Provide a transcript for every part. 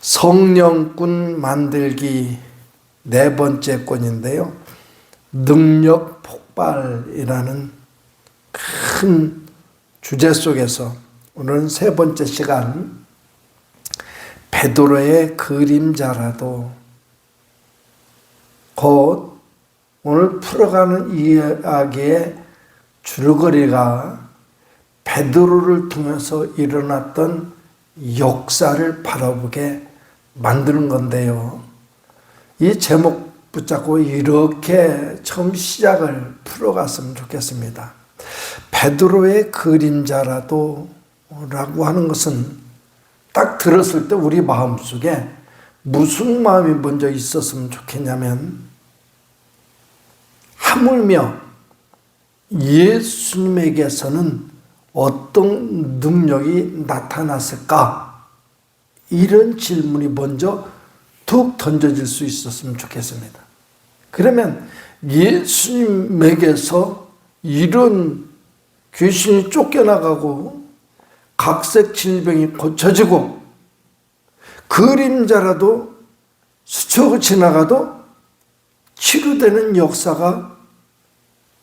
성령꾼 만들기 네 번째 권인데요. 능력 폭발이라는 큰 주제 속에서 오늘은 세 번째 시간, 베드로의 그림자라도, 곧 오늘 풀어가는 이야기의 줄거리가 베드로를 통해서 일어났던 역사를 바라보게 만드는 건데요. 이 제목 붙잡고 이렇게 처음 시작을 풀어갔으면 좋겠습니다. 베드로의 그림자라도 라고 하는 것은 딱 들었을 때 우리 마음속에 무슨 마음이 먼저 있었으면 좋겠냐면, 하물며 예수님에게서는 어떤 능력이 나타났을까? 이런 질문이 먼저 툭 던져질 수 있었으면 좋겠습니다. 그러면 예수님에게서 이런 귀신이 쫓겨나가고 각색 질병이 고쳐지고 그림자라도 스쳐 지나가도 치료되는 역사가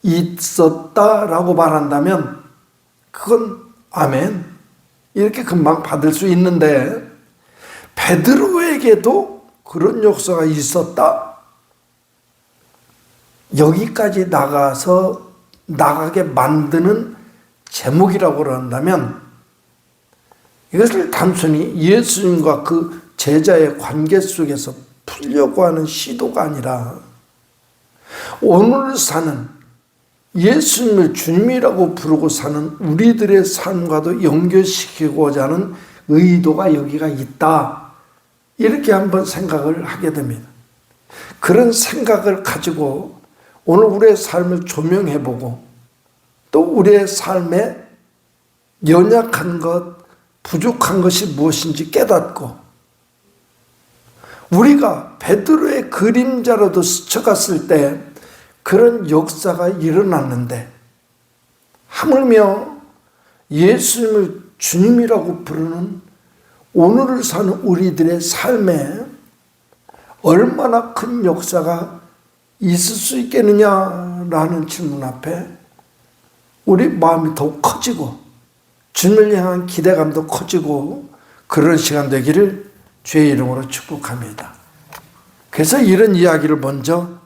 있었다라고 말한다면 그건 아멘, 이렇게 금방 받을 수 있는데, 베드로에게도 그런 역사가 있었다? 여기까지 나가게 만드는 제목이라고 한다면, 이것을 단순히 예수님과 그 제자의 관계 속에서 풀려고 하는 시도가 아니라, 오늘 사는 예수님을 주님이라고 부르고 사는 우리들의 삶과도 연결시키고자 하는 의도가 여기가 있다, 이렇게 한번 생각을 하게 됩니다. 그런 생각을 가지고 오늘 우리의 삶을 조명해보고, 또 우리의 삶에 연약한 것, 부족한 것이 무엇인지 깨닫고, 우리가 베드로의 그림자로도 스쳐갔을 때 그런 역사가 일어났는데, 하물며 예수님을 주님이라고 부르는 오늘을 사는 우리들의 삶에 얼마나 큰 역사가 있을 수 있겠느냐라는 질문 앞에 우리 마음이 더욱 커지고 주님을 향한 기대감도 커지고, 그런 시간 되기를 주의 이름으로 축복합니다. 그래서 이런 이야기를 먼저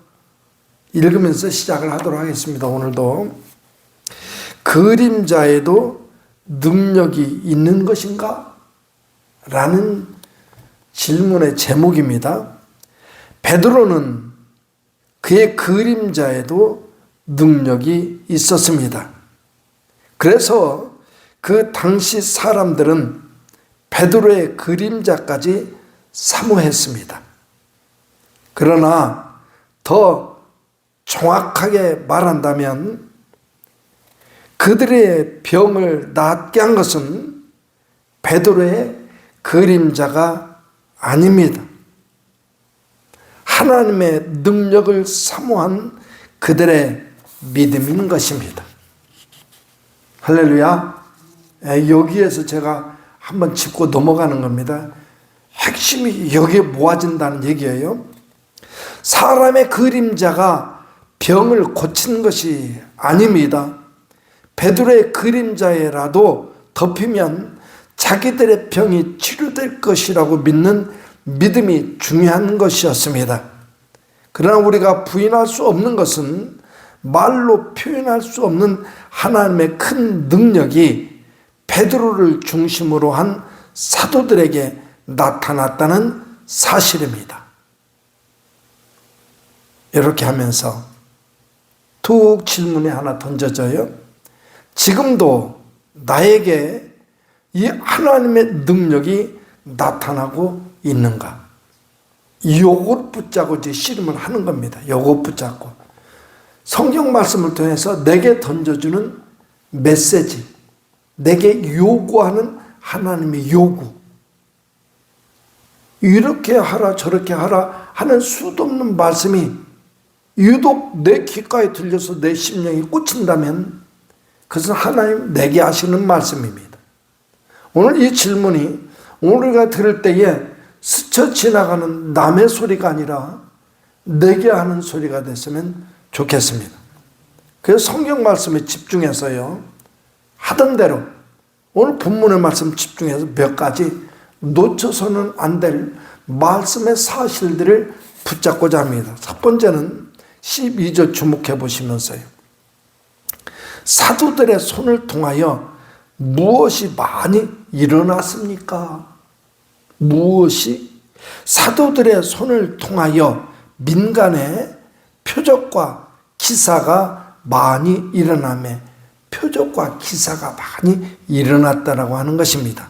읽으면서 시작을 하도록 하겠습니다. 오늘도 그림자에도 능력이 있는 것인가? 라는 질문의 제목입니다. 베드로는 그의 그림자에도 능력이 있었습니다. 그래서 그 당시 사람들은 베드로의 그림자까지 사모했습니다. 그러나 더 정확하게 말한다면 그들의 병을 낫게 한 것은 베드로의 그림자가 아닙니다. 하나님의 능력을 사모한 그들의 믿음인 것입니다. 할렐루야. 여기에서 제가 한번 짚고 넘어가는 겁니다. 핵심이 여기에 모아진다는 얘기예요. 사람의 그림자가 병을 고치는 것이 아닙니다. 베드로의 그림자에라도 덮이면 자기들의 병이 치료될 것이라고 믿는 믿음이 중요한 것이었습니다. 그러나 우리가 부인할 수 없는 것은 말로 표현할 수 없는 하나님의 큰 능력이 베드로를 중심으로 한 사도들에게 나타났다는 사실입니다. 이렇게 하면서 툭 질문이 하나 던져져요. 지금도 나에게 이 하나님의 능력이 나타나고 있는가? 요걸 붙잡고 이제 씨름을 하는 겁니다. 요걸 붙잡고 성경 말씀을 통해서 내게 던져주는 메시지, 내게 요구하는 하나님의 요구, 이렇게 하라 저렇게 하라 하는 수도 없는 말씀이 유독 내 귓가에 들려서 내 심령이 꽂힌다면 그것은 하나님 내게 하시는 말씀입니다. 오늘 이 질문이 오늘 우리가 들을 때에 스쳐 지나가는 남의 소리가 아니라 내게 하는 소리가 됐으면 좋겠습니다. 그래서 성경 말씀에 집중해서요, 하던 대로 오늘 본문의 말씀 집중해서 몇 가지 놓쳐서는 안 될 말씀의 사실들을 붙잡고자 합니다. 첫 번째는 12절 주목해 보시면서요, 사도들의 손을 통하여 무엇이 많이 일어났습니까? 무엇이? 사도들의 손을 통하여 민간의 표적과 기사가 많이 일어나며 표적과 기사가 많이 일어났다라고 하는 것입니다.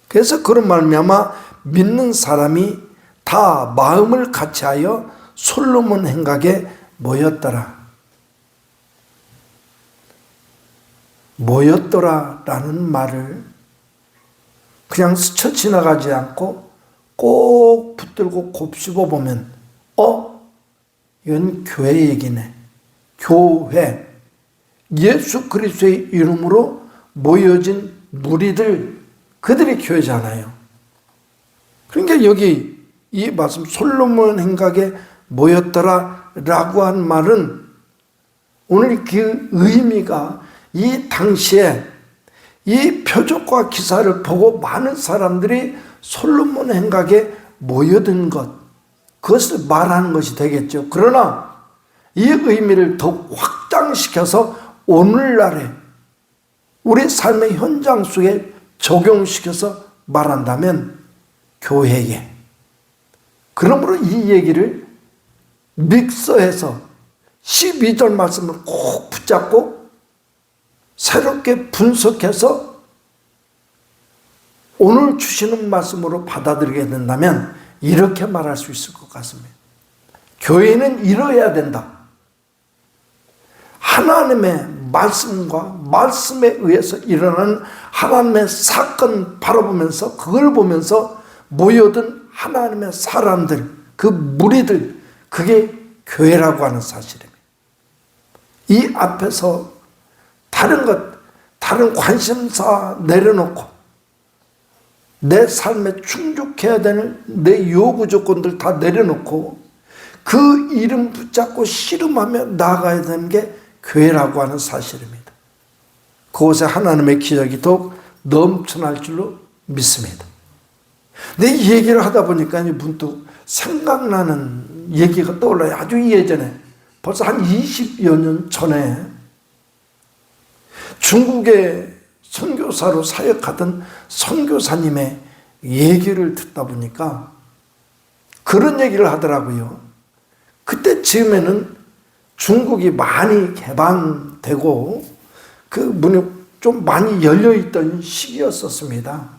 그래서 그런 말미암아 믿는 사람이 다 마음을 같이하여 솔로몬 행각에 모였더라라는 말을 그냥 스쳐 지나가지 않고 꼭 붙들고 곱씹어 보면 이건 교회 얘기네. 교회, 예수 그리스도의 이름으로 모여진 무리들, 그들이 교회잖아요. 그러니까 여기 이 말씀 솔로몬 행각에 모였더라라고 한 말은 오늘 그 의미가 이 당시에 이 표적과 기사를 보고 많은 사람들이 솔로몬 행각에 모여든 것, 그것을 말하는 것이 되겠죠. 그러나 이 의미를 더욱 확장시켜서 오늘날에 우리 삶의 현장 속에 적용시켜서 말한다면 교회에, 그러므로 이 얘기를 믹서해서 12절 말씀을 꼭 붙잡고 새롭게 분석해서 오늘 주시는 말씀으로 받아들이게 된다면 이렇게 말할 수 있을 것 같습니다. 교회는 이뤄야 된다. 하나님의 말씀과 말씀에 의해서 일어나는 하나님의 사건 바라보면서, 그걸 보면서 모여든 하나님의 사람들, 그 무리들, 그게 교회라고 하는 사실입니다. 이 앞에서 다른 것, 다른 관심사 내려놓고 내 삶에 충족해야 되는 내 요구 조건들 다 내려놓고 그 이름 붙잡고 씨름하며 나아가야 되는 게 교회라고 하는 사실입니다. 그곳에 하나님의 기적이 더욱 넘쳐날 줄로 믿습니다. 근데 이 얘기를 하다 보니까 문득 생각나는 얘기가 떠올라요. 아주 예전에, 벌써 한 20여 년 전에 중국에 선교사로 사역하던 선교사님의 얘기를 듣다 보니까 그런 얘기를 하더라고요. 그때 즈음에는 중국이 많이 개방되고 그 문이 좀 많이 열려있던 시기였었습니다.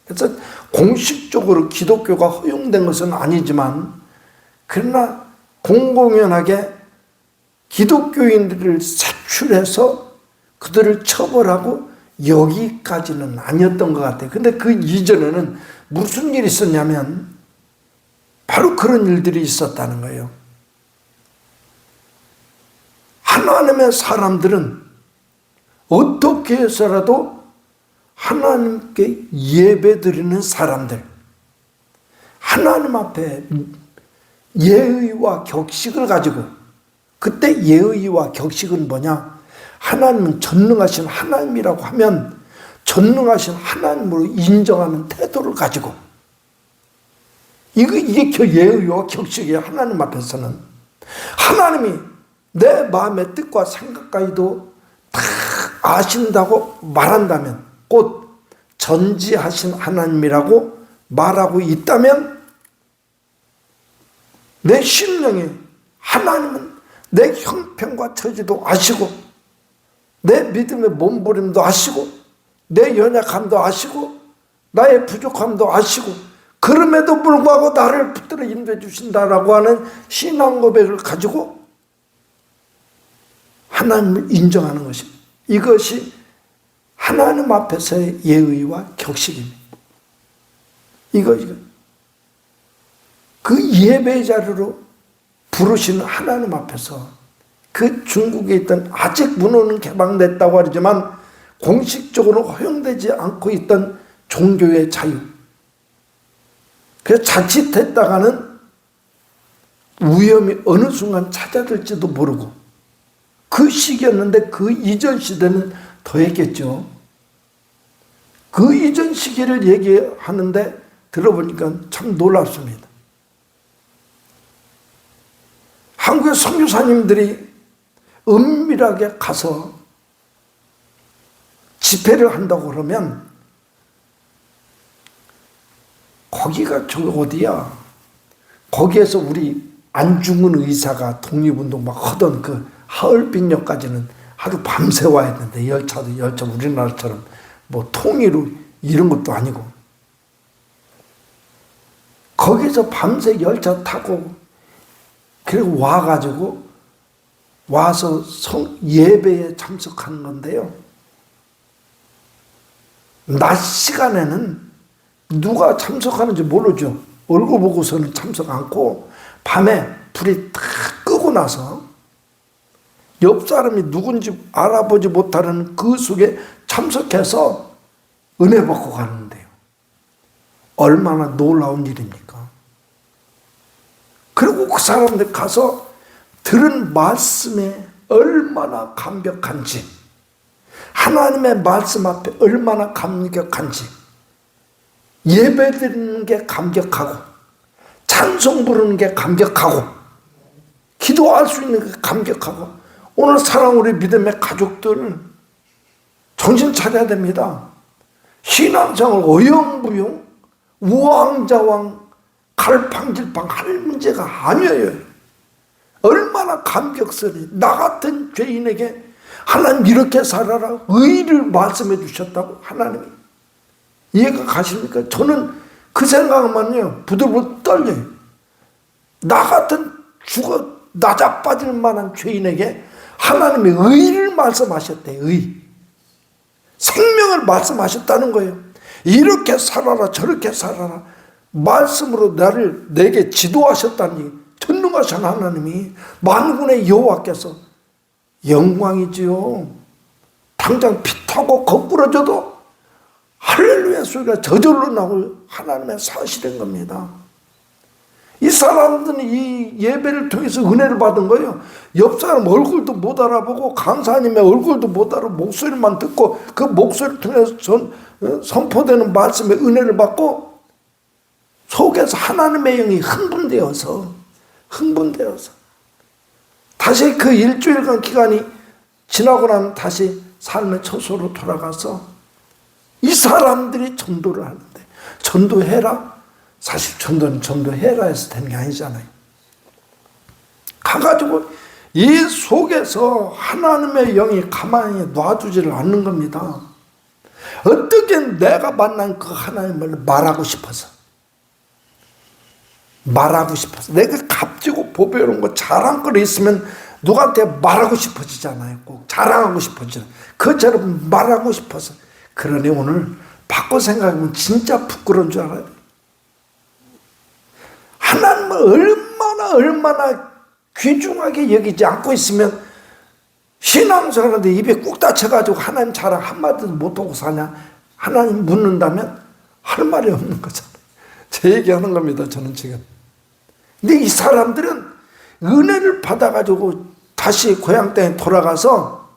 그래서 공식적으로 기독교가 허용된 것은 아니지만, 그러나 공공연하게 기독교인들을 색출해서 그들을 처벌하고 여기까지는 아니었던 것 같아요. 근데 그 이전에는 무슨 일이 있었냐면 바로 그런 일들이 있었다는 거예요. 하나님의 사람들은 어떻게 해서라도 하나님께 예배드리는 사람들, 하나님 앞에 예의와 격식을 가지고, 그때 예의와 격식은 뭐냐? 하나님은 전능하신 하나님이라고 하면 전능하신 하나님으로 인정하는 태도를 가지고, 이게 예의와 격식이에요. 하나님 앞에서는 하나님이 내 마음의 뜻과 생각까지도 다 아신다고 말한다면, 곧 전지하신 하나님이라고 말하고 있다면, 내 심령에 하나님은 내 형편과 처지도 아시고, 내 믿음의 몸부림도 아시고, 내 연약함도 아시고, 나의 부족함도 아시고, 그럼에도 불구하고 나를 붙들어 인도해 주신다라고 하는 신앙 고백을 가지고 하나님을 인정하는 것입니다. 이것이 하나님 앞에서의 예의와 격식입니다. 이거. 그 예배 자리로 부르시는 하나님 앞에서, 그 중국에 있던, 아직 문호는 개방됐다고 하지만 공식적으로 허용되지 않고 있던 종교의 자유, 그래서 자칫했다가는 위험이 어느 순간 찾아들지도 모르고 그 시기였는데 그 이전 시대는 더 했겠죠. 그 이전 시기를 얘기하는데 들어보니까 참 놀랍습니다. 한국의 선교사님들이 은밀하게 가서 집회를 한다고 그러면 거기가 저 어디야? 거기에서 우리 안중근 의사가 독립운동 막 하던 그 하얼빈역까지는 하루 밤새 와야 되는데 열차 우리나라처럼 뭐 통일로 이런 것도 아니고 거기서 밤새 열차 타고 그리고 와가지고 와서 예배에 참석하는 건데요. 낮 시간에는 누가 참석하는지 모르죠. 얼굴 보고서는 참석 않고 밤에 불이 다 끄고 나서 옆 사람이 누군지 알아보지 못하는 그 속에 참석해서 은혜 받고 가는데요. 얼마나 놀라운 일입니까? 그리고 그 사람들 가서 들은 말씀에 얼마나 감격한지, 하나님의 말씀 앞에 얼마나 감격한지, 예배 드리는 게 감격하고, 찬송 부르는 게 감격하고, 기도할 수 있는 게 감격하고, 오늘 사랑 우리 믿음의 가족들 정신 차려야 됩니다. 신앙생활 어영부영, 우왕좌왕, 갈팡질팡 할 문제가 아니에요. 얼마나 감격스러워. 나 같은 죄인에게 하나님 이렇게 살아라 의를 말씀해 주셨다고 하나님이. 이해가 가십니까? 저는 그 생각만요 부들부들 떨려요. 나 같은 죽어 나자빠질 만한 죄인에게 하나님이 의를 말씀하셨대. 의. 생명을 말씀하셨다는 거예요. 이렇게 살아라 저렇게 살아라 말씀으로 내게 지도하셨다니. 전능하신 하나님이 만군의 여호와께서 영광이지요. 당장 피 타고 거꾸러져도 할렐루야 소리가 저절로 나올 하나님의 사실인 겁니다. 이 사람들은 이 예배를 통해서 은혜를 받은 거예요. 옆 사람 얼굴도 못 알아보고 강사님의 얼굴도 못 알아보고 목소리만 듣고 그 목소리를 통해서 선포되는 말씀의 은혜를 받고 속에서 하나님의 영이 흥분되어서 다시 그 일주일간 기간이 지나고 나면 다시 삶의 처소로 돌아가서 이 사람들이 전도를 하는데 전도해라? 사실 전도는 전도해라 해서 되는 게 아니잖아요. 가가지고 이 속에서 하나님의 영이 가만히 놔두지를 않는 겁니다. 어떻게 내가 만난 그 하나님을 말하고 싶어서 내가 값지고 보배로운 거 자랑거리 있으면 누구한테 말하고 싶어지잖아요. 꼭 자랑하고 싶어지잖아요. 그처럼 말하고 싶어서. 그러니 오늘 바꿔 생각하면 진짜 부끄러운 줄 알아요. 하나님을 얼마나 귀중하게 여기지 않고 있으면 신앙생활하는데 입에 꾹 닫혀가지고 하나님 자랑 한마디도 못하고 사냐? 하나님 묻는다면 할 말이 없는 거잖아요. 제 얘기하는 겁니다. 저는 지금. 근데 이 사람들은 은혜를 받아가지고 다시 고향 땅에 돌아가서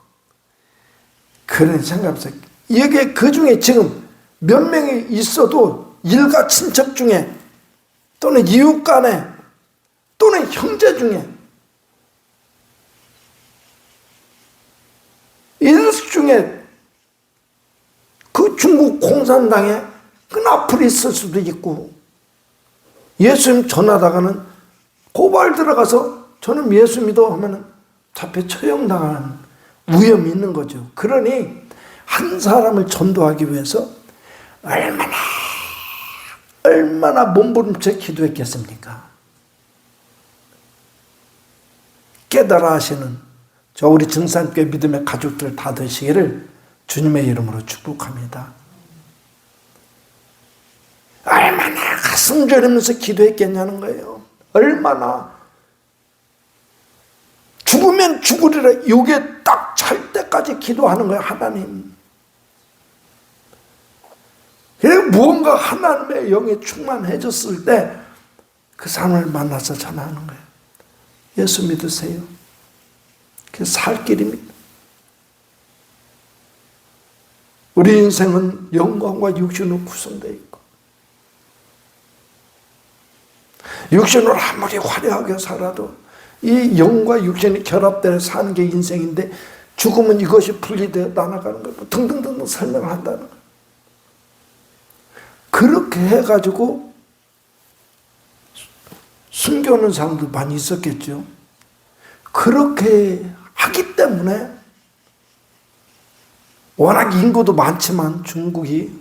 그런 생각해서 여기에 그 중에 지금 몇 명이 있어도 일가 친척 중에 또는 이웃 간에 또는 형제 중에 일수 중에 그 중국 공산당에 끈앞을 있을 수도 있고 예수님 전하다가는 고발 들어가서 저는 예수 믿어 하면 잡혀 처형당하는 위험이 있는 거죠. 그러니 한 사람을 전도하기 위해서 얼마나 몸부림쳐 기도했겠습니까? 깨달아 하시는 저 우리 증산교회 믿음의 가족들 다 되시기를 주님의 이름으로 축복합니다. 얼마나 가슴 졸이면서 기도했겠냐는 거예요. 얼마나 죽으면 죽으리라 요게 딱 찰 때까지 기도하는 거예요. 하나님 그리고 무언가 하나님의 영에 충만해졌을 때 그 사람을 만나서 전하는 거예요. 예수 믿으세요. 그게 살 길입니다. 우리 인생은 영광과 육신으로 구성되어 있고, 육신으로 아무리 화려하게 살아도 이 영과 육신이 결합되어 사는 게 인생인데, 죽으면 이것이 분리되어 나아가는 거예요. 등등등 설명을 한다는 거예요. 그렇게 해가지고 숨겨놓은 사람도 많이 있었겠죠. 그렇게 하기 때문에 워낙 인구도 많지만 중국이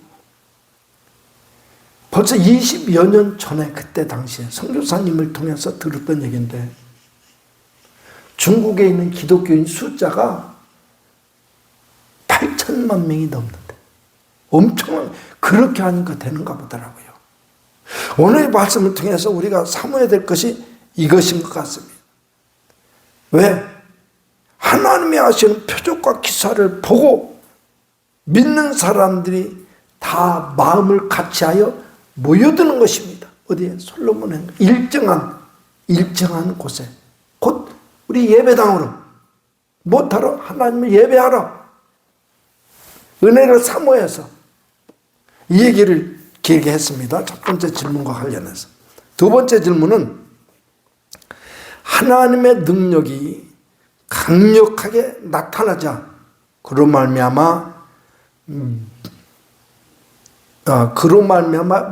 벌써 20여 년 전에 그때 당시에 선교사님을 통해서 들었던 얘기인데, 중국에 있는 기독교인 숫자가 8천만 명이 넘는데, 엄청난, 그렇게 하니까 되는가 보더라고요. 오늘의 말씀을 통해서 우리가 사모해야 될 것이 이것인 것 같습니다. 왜? 하나님이 하시는 표적과 기사를 보고 믿는 사람들이 다 마음을 같이하여 모여드는 것입니다. 어디에? 솔로몬의 일정한 곳에, 곧 우리 예배당으로, 못하러 하나님을 예배하러 은혜를 사모해서 이 얘기를 길게 했습니다. 첫 번째 질문과 관련해서. 두 번째 질문은 하나님의 능력이 강력하게 나타나자 그로 말미암아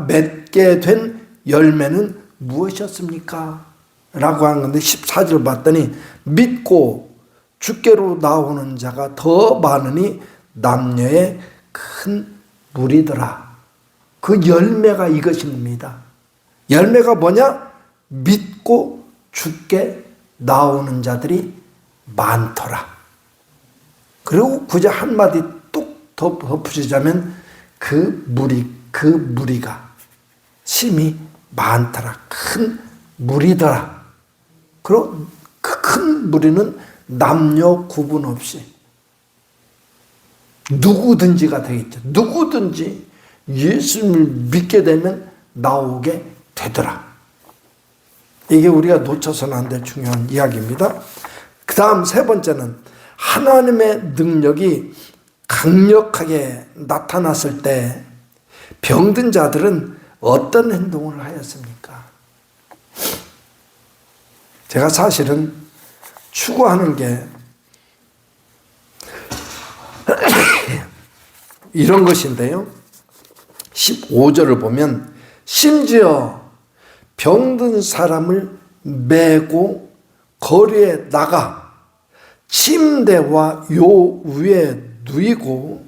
맺게 된 열매는 무엇이었습니까? 라고 하는 건데, 14절 봤더니 믿고 주께로 나오는 자가 더 많으니 남녀의 큰 무리더라. 그 열매가 이것입니다. 열매가 뭐냐? 믿고 주께 나오는 자들이 많더라. 그리고 굳이 한마디 뚝 더 덧붙이자면 그 무리가 심히 많더라. 큰 무리더라. 그리고 그 큰 무리는 남녀 구분 없이 누구든지가 되겠죠. 누구든지 예수님을 믿게 되면 나오게 되더라. 이게 우리가 놓쳐서는 안 될 중요한 이야기입니다. 그 다음 세 번째는 하나님의 능력이 강력하게 나타났을 때 병든 자들은 어떤 행동을 하였습니까? 제가 사실은 추구하는 게 이런 것인데요. 15절을 보면 심지어 병든 사람을 메고 거리에 나가 침대와 요 위에 누이고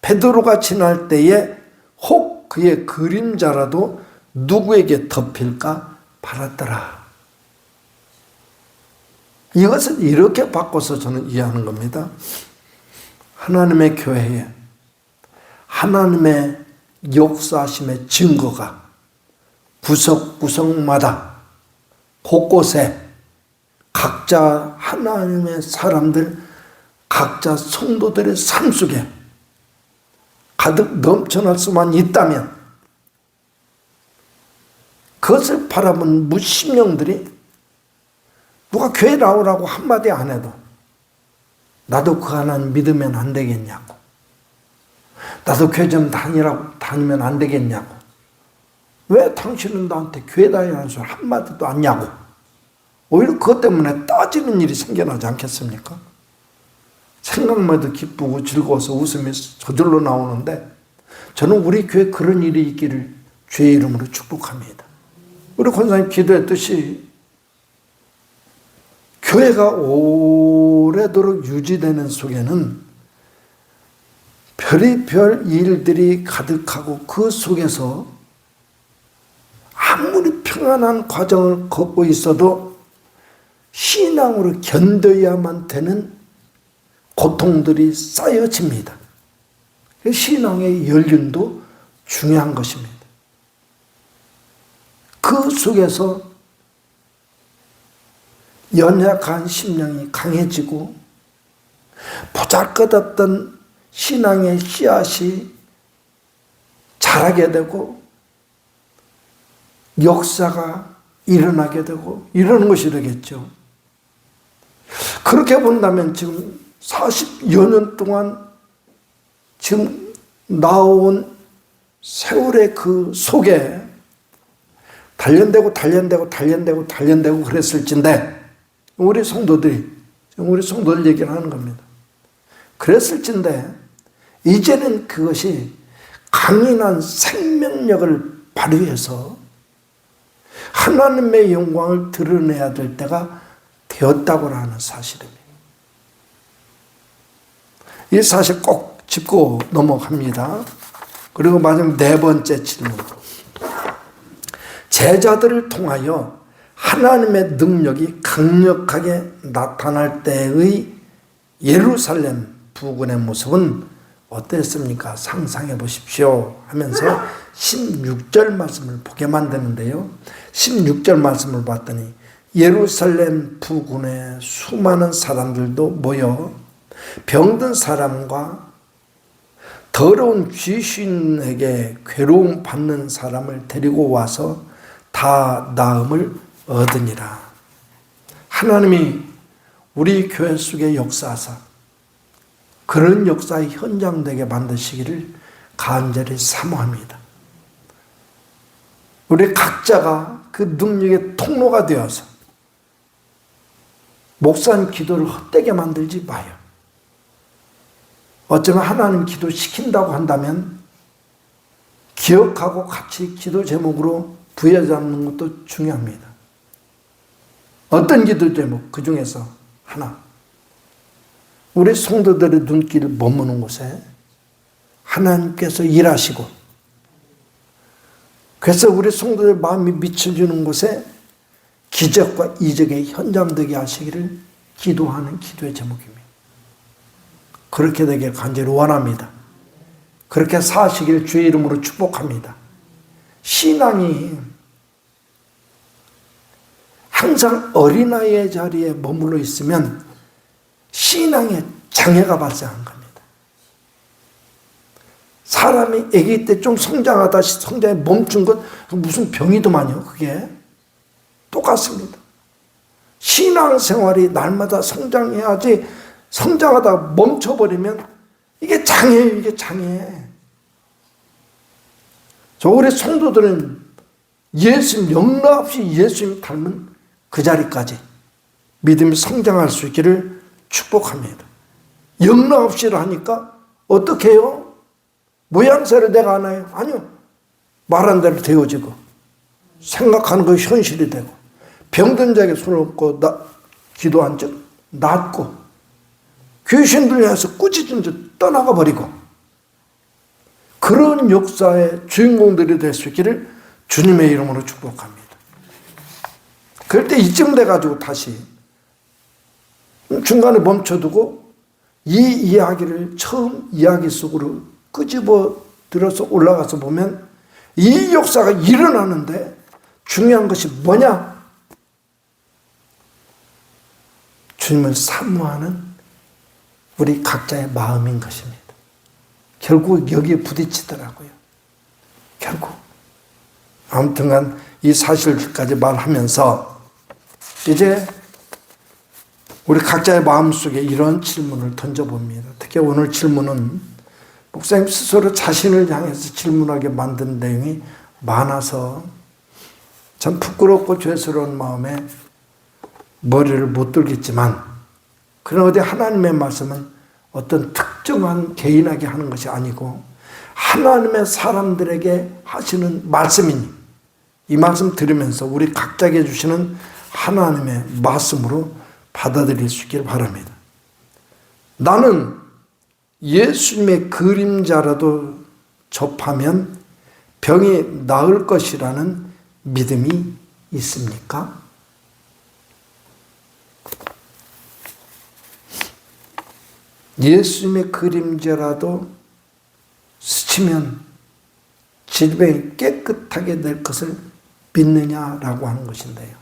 베드로가 지날 때에 혹 그의 그림자라도 누구에게 덮일까 바랐더라. 이것을 이렇게 바꿔서 저는 이해하는 겁니다. 하나님의 교회에 하나님의 역사하심의 증거가 구석구석마다 곳곳에 각자 하나님의 사람들, 각자 성도들의 삶 속에 가득 넘쳐날 수만 있다면 그것을 바라본 무심령들이 누가 교회 나오라고 한마디 안 해도 나도 그 하나님 믿으면 안 되겠냐고, 나도 교회 좀 다니면 안 되겠냐고, 왜 당신은 나한테 교회 다니라는 소리 한마디도 안 하냐고, 오히려 그것 때문에 따지는 일이 생겨나지 않겠습니까? 생각만 해도 기쁘고 즐거워서 웃음이 저절로 나오는데, 저는 우리 교회 그런 일이 있기를 주의 이름으로 축복합니다. 우리 권사님 기도했듯이 교회가 오래도록 유지되는 속에는 별의별 일들이 가득하고 그 속에서 아무리 평안한 과정을 걷고 있어도 신앙으로 견뎌야만 되는 고통들이 쌓여집니다. 신앙의 연륜도 중요한 것입니다. 그 속에서 연약한 심령이 강해지고 보잘것없던 신앙의 씨앗이 잘하게 되고 역사가 일어나게 되고 이러는 것이 되겠죠. 그렇게 본다면 지금 40여 년 동안 지금 나온 세월의 그 속에 단련되고 그랬을진데 우리 성도들 얘기를 하는 겁니다. 그랬을진데 이제는 그것이 강인한 생명력을 발휘해서 하나님의 영광을 드러내야 될 때가 되었다고 하는 사실입니다. 이 사실 꼭 짚고 넘어갑니다. 그리고 마지막 네 번째 질문. 제자들을 통하여 하나님의 능력이 강력하게 나타날 때의 예루살렘 부근의 모습은 어땠습니까? 상상해 보십시오 하면서 16절 말씀을 보게 만드는데요. 16절 말씀을 봤더니 예루살렘 부근에 수많은 사람들도 모여 병든 사람과 더러운 귀신에게 괴로움 받는 사람을 데리고 와서 다 나음을 얻으니라. 하나님이 우리 교회 속에 역사하사 그런 역사의 현장 되게 만드시기를 간절히 사모합니다. 우리 각자가 그 능력의 통로가 되어서 목사님 기도를 헛되게 만들지 마요. 어쩌면 하나님 기도 시킨다고 한다면 기억하고 같이 기도 제목으로 부여잡는 것도 중요합니다. 어떤 기도 제목? 그 중에서 하나. 우리 성도들의 눈길을 머무는 곳에 하나님께서 일하시고 그래서 우리 성도들 마음이 미쳐지는 곳에 기적과 이적의 현장되게 하시기를 기도하는 기도의 제목입니다. 그렇게 되길 간절히 원합니다. 그렇게 사시길 주의 이름으로 축복합니다. 신앙이 항상 어린아이의 자리에 머물러 있으면 신앙에 장애가 발생한 겁니다. 사람이 아기 때 좀 성장하다 성장에 멈춘 것 무슨 병이더만요. 그게 똑같습니다. 신앙생활이 날마다 성장해야지 성장하다 멈춰버리면 이게 장애예요. 이게 장애. 저 우리 성도들은 예수님 영락 없이 예수님 닮은 그 자리까지 믿음이 성장할 수 있기를 축복합니다. 영락 없이를 하니까 어떻게 해요? 모양새를 내가 하나요? 아니요. 말한 대로 되어지고 생각하는 것이 현실이 되고 병든 자에게 손을 얹고 기도한 적 낫고 귀신 들려서 꾸짖은 적 떠나가 버리고 그런 역사의 주인공들이 될 수 있기를 주님의 이름으로 축복합니다. 그럴 때 이쯤 돼가지고 다시 중간에 멈춰두고 이 이야기를 처음 이야기 속으로 끄집어 들어서 올라가서 보면 이 역사가 일어나는데 중요한 것이 뭐냐? 주님을 사모하는 우리 각자의 마음인 것입니다. 결국 여기에 부딪히더라고요. 결국. 아무튼간 이 사실까지 말하면서 이제 우리 각자의 마음속에 이런 질문을 던져봅니다. 특히 오늘 질문은 목사님 스스로 자신을 향해서 질문하게 만든 내용이 많아서 참 부끄럽고 죄스러운 마음에 머리를 못 들겠지만 그러나 어디 하나님의 말씀은 어떤 특정한 개인에게 하는 것이 아니고 하나님의 사람들에게 하시는 말씀이니 이 말씀 들으면서 우리 각자에게 주시는 하나님의 말씀으로 받아들일 수 있기를 바랍니다. 나는 예수님의 그림자라도 접하면 병이 나을 것이라는 믿음이 있습니까? 예수님의 그림자라도 스치면 질병이 깨끗하게 될 것을 믿느냐라고 하는 것인데요.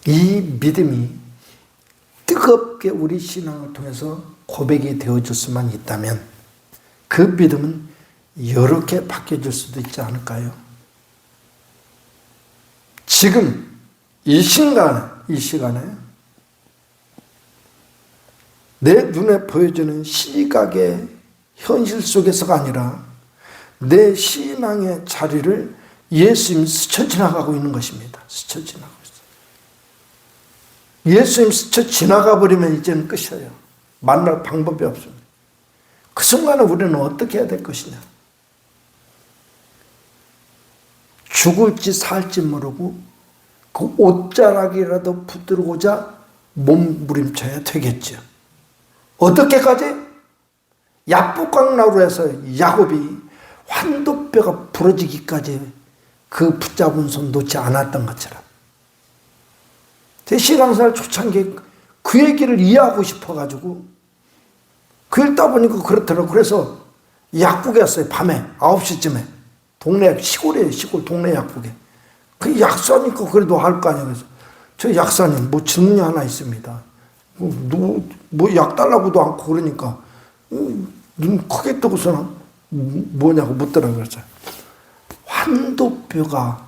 이 믿음이 뜨겁게 우리 신앙을 통해서 고백이 되어졌으면 있다면 그 믿음은 이렇게 바뀌어질 수도 있지 않을까요? 지금 이 시간에 내 눈에 보여지는 시각의 현실 속에서가 아니라 내 신앙의 자리를 예수님이 스쳐 지나가고 있는 것입니다. 스쳐 지나가고 있어요. 예수님 스쳐 지나가 버리면 이제는 끝이에요. 만날 방법이 없습니다. 그 순간에 우리는 어떻게 해야 될 것이냐? 죽을지 살지 모르고 그 옷자락이라도 붙들고자 몸부림쳐야 되겠죠. 어떻게까지? 야복강나루로 해서 야곱이 환도뼈가 부러지기까지 그 붙잡은 손 놓지 않았던 것처럼. 제 신앙생활 초창기에 그 얘기를 이해하고 싶어가지고 그 읽다 보니까 그렇더라고요. 그래서 약국에 갔어요. 밤에 9시쯤에. 동네, 시골이에요. 시골 동네 약국에. 그 약사니까 그래도 할 거 아니에요. 그래서 저 약사님 뭐 질문이 하나 있습니다. 뭐 약 달라고도 않고 그러니까 눈 크게 뜨고서는 뭐냐고 묻더라고요. 그래서 환도뼈가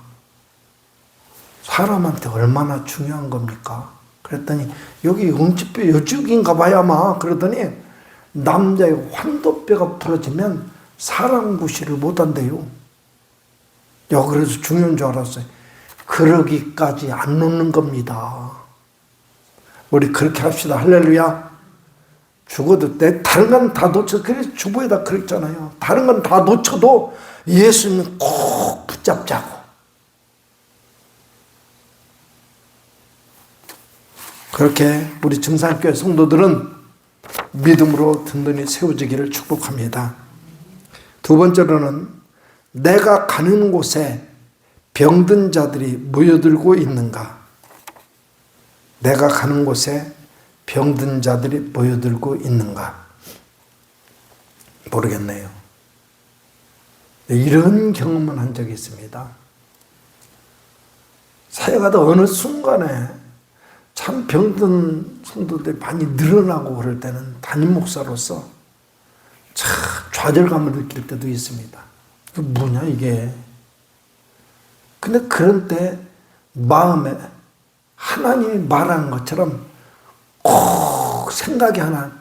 사람한테 얼마나 중요한 겁니까? 그랬더니 여기 응치뼈 이쪽인가 봐요 아마. 그러더니 남자의 환도뼈가 부러지면 사람 구실을 못한대요. 그래서 중요한 줄 알았어요. 그러기까지 안 놓는 겁니다. 우리 그렇게 합시다. 할렐루야. 죽어도 돼. 다른 건 다 놓쳐. 그래서 주보에다 그랬잖아요. 다른 건 다 놓쳐도 예수님은 꼭 붙잡자고. 그렇게 우리 증산교회 성도들은 믿음으로 든든히 세워지기를 축복합니다. 두 번째로는 내가 가는 곳에 병든 자들이 모여들고 있는가? 내가 가는 곳에 병든 자들이 모여들고 있는가? 모르겠네요. 이런 경험을 한 적이 있습니다. 사역하다 어느 순간에 참 병든 성도들이 많이 늘어나고 그럴 때는 담임 목사로서 참 좌절감을 느낄 때도 있습니다. 이게 뭐냐 이게. 근데 그런 때 마음에 하나님이 말한 것처럼 꼭 생각이 하나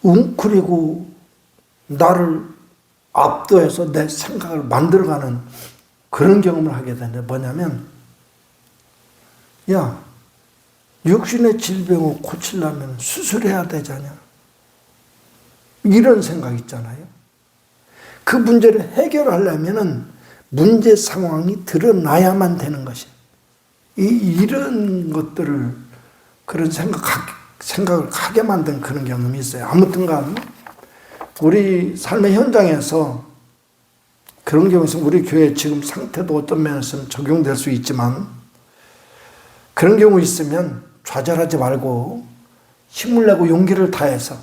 웅크리고 나를 압도해서 내 생각을 만들어가는 그런 경험을 하게 되는데 뭐냐면 야 육신의 질병을 고치려면 수술해야 되잖아. 이런 생각 있잖아요. 그 문제를 해결하려면 문제 상황이 드러나야만 되는 것이. 이런 것들을 그런 생각을 하게 만든 그런 경험이 있어요. 아무튼간 우리 삶의 현장에서 그런 경우 있으면 우리 교회 지금 상태도 어떤 면에서는 적용될 수 있지만 그런 경우 있으면 좌절하지 말고 힘을 내고 용기를 다해서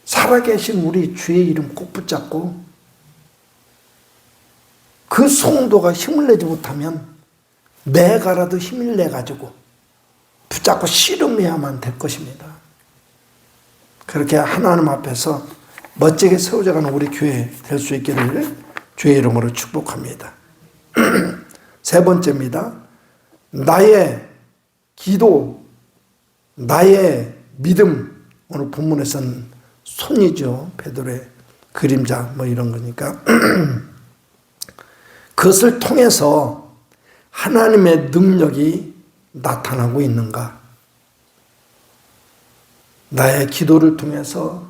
살아계신 우리 주의 이름 꼭 붙잡고 그 성도가 힘을 내지 못하면 내가라도 힘을 내가지고 붙잡고 씨름해야만 될 것입니다. 그렇게 하나님 앞에서 멋지게 세워져가는 우리 교회 될 수 있기를 주의 이름으로 축복합니다. 세 번째입니다. 나의 기도, 나의 믿음, 오늘 본문에서는 손이죠. 베드로의 그림자 뭐 이런 거니까 그것을 통해서 하나님의 능력이 나타나고 있는가? 나의 기도를 통해서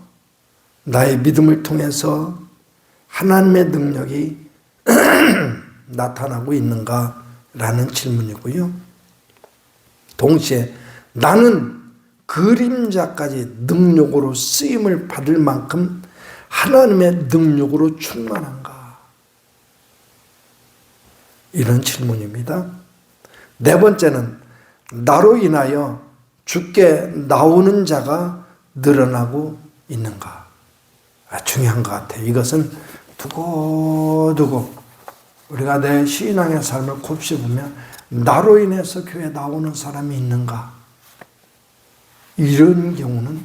나의 믿음을 통해서 하나님의 능력이 나타나고 있는가라는 질문이고요. 동시에 나는 그림자까지 능력으로 쓰임을 받을 만큼 하나님의 능력으로 충만한가? 이런 질문입니다. 네 번째는 나로 인하여 주께 나오는 자가 늘어나고 있는가? 중요한 것 같아요. 이것은 두고두고 우리가 내 신앙의 삶을 곱씹으면 나로 인해서 교회에 나오는 사람이 있는가? 이런 경우는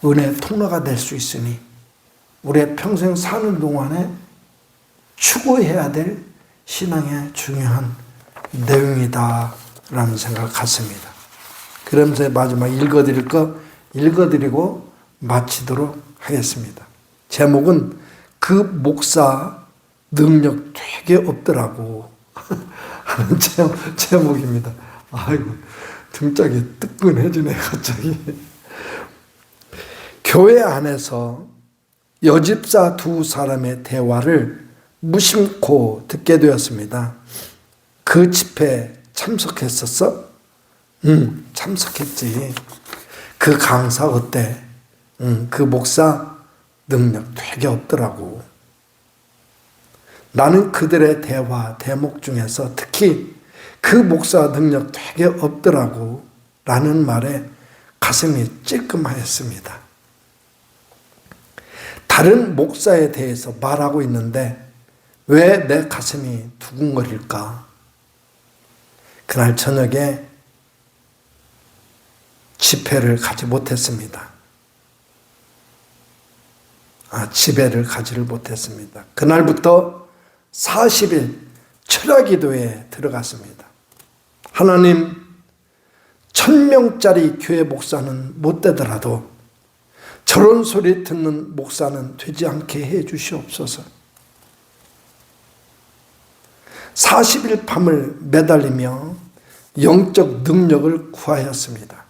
은혜의 통로가 될 수 있으니 우리의 평생 사는 동안에 추구해야 될 신앙의 중요한 내용이다라는 생각을 갖습니다. 그러면서 마지막 읽어드릴 거 읽어드리고 마치도록 하겠습니다. 제목은 그 목사 능력 되게 없더라고 하는 제목입니다. 아이고 등짝이 뜨끈해지네 갑자기. 교회 안에서 여집사 두 사람의 대화를 무심코 듣게 되었습니다. 그 집회에 참석했었어? 응, 참석했지. 그 강사 어때? 응, 그 목사 능력 되게 없더라고. 나는 그들의 대화, 대목 중에서 특히 그 목사 능력 되게 없더라고 라는 말에 가슴이 찔끔하였습니다. 다른 목사에 대해서 말하고 있는데 왜 내 가슴이 두근거릴까? 그날 저녁에 집회를 가지 못했습니다. 집회를 가지를 못했습니다. 그날부터 40일 철야기도에 들어갔습니다. 하나님, 1000명짜리 교회 목사는 못 되더라도 저런 소리 듣는 목사는 되지 않게 해 주시옵소서. 40일 밤을 매달리며 영적 능력을 구하였습니다.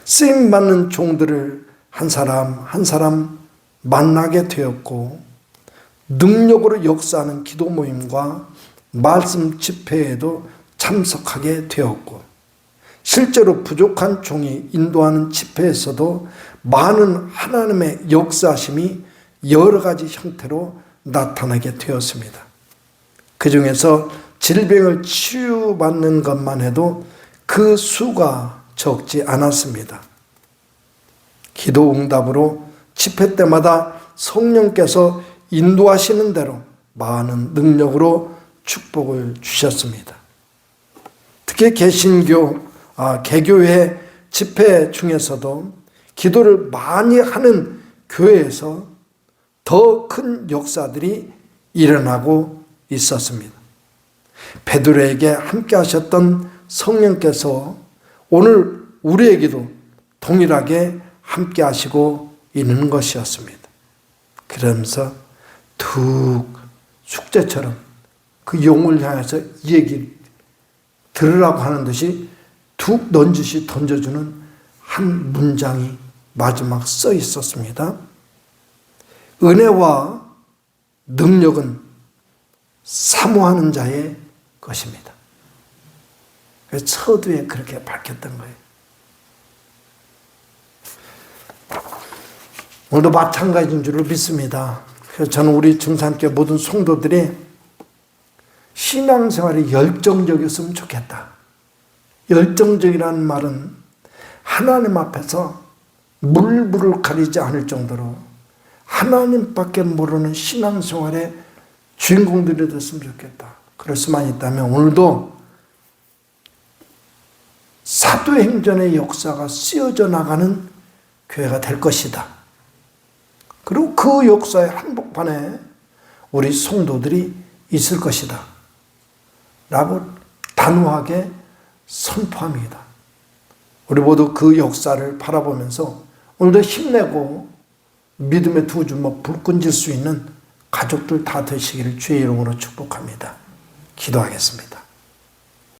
쓰임받는 종들을 한 사람 한 사람 만나게 되었고 능력으로 역사하는 기도 모임과 말씀 집회에도 참석하게 되었고 실제로 부족한 종이 인도하는 집회에서도 많은 하나님의 역사심이 여러 가지 형태로 나타나게 되었습니다. 그 중에서 질병을 치유받는 것만 해도 그 수가 적지 않았습니다. 기도 응답으로 집회 때마다 성령께서 인도하시는 대로 많은 능력으로 축복을 주셨습니다. 특히 개교회 집회 중에서도 기도를 많이 하는 교회에서 더 큰 역사들이 일어나고 있었습니다. 베드로에게 함께 하셨던 성령께서 오늘 우리에게도 동일하게 함께 하시고 있는 것이었습니다. 그러면서 툭 숙제처럼 그 용을 향해서 이 얘기 들으라고 하는 듯이 툭 넌지시 던져주는 한 문장이 마지막 써 있었습니다. 은혜와 능력은 사모하는 자의 것입니다. 그래서 서두에 그렇게 밝혔던 거예요. 오늘도 마찬가지인 줄을 믿습니다. 그래서 저는 우리 증산교회 모든 성도들이 신앙생활이 열정적이었으면 좋겠다. 열정적이라는 말은 하나님 앞에서 물불을 가리지 않을 정도로 하나님밖에 모르는 신앙생활의 주인공들이 됐으면 좋겠다. 그럴 수만 있다면 오늘도 사도행전의 역사가 쓰여져 나가는 교회가 될 것이다. 그리고 그 역사의 한복판에 우리 성도들이 있을 것이다. 라고 단호하게 선포합니다. 우리 모두 그 역사를 바라보면서 오늘도 힘내고 믿음의 두 주먹 불끈 질 수 있는 가족들 다 되시기를 주의 이름으로 축복합니다. 기도하겠습니다.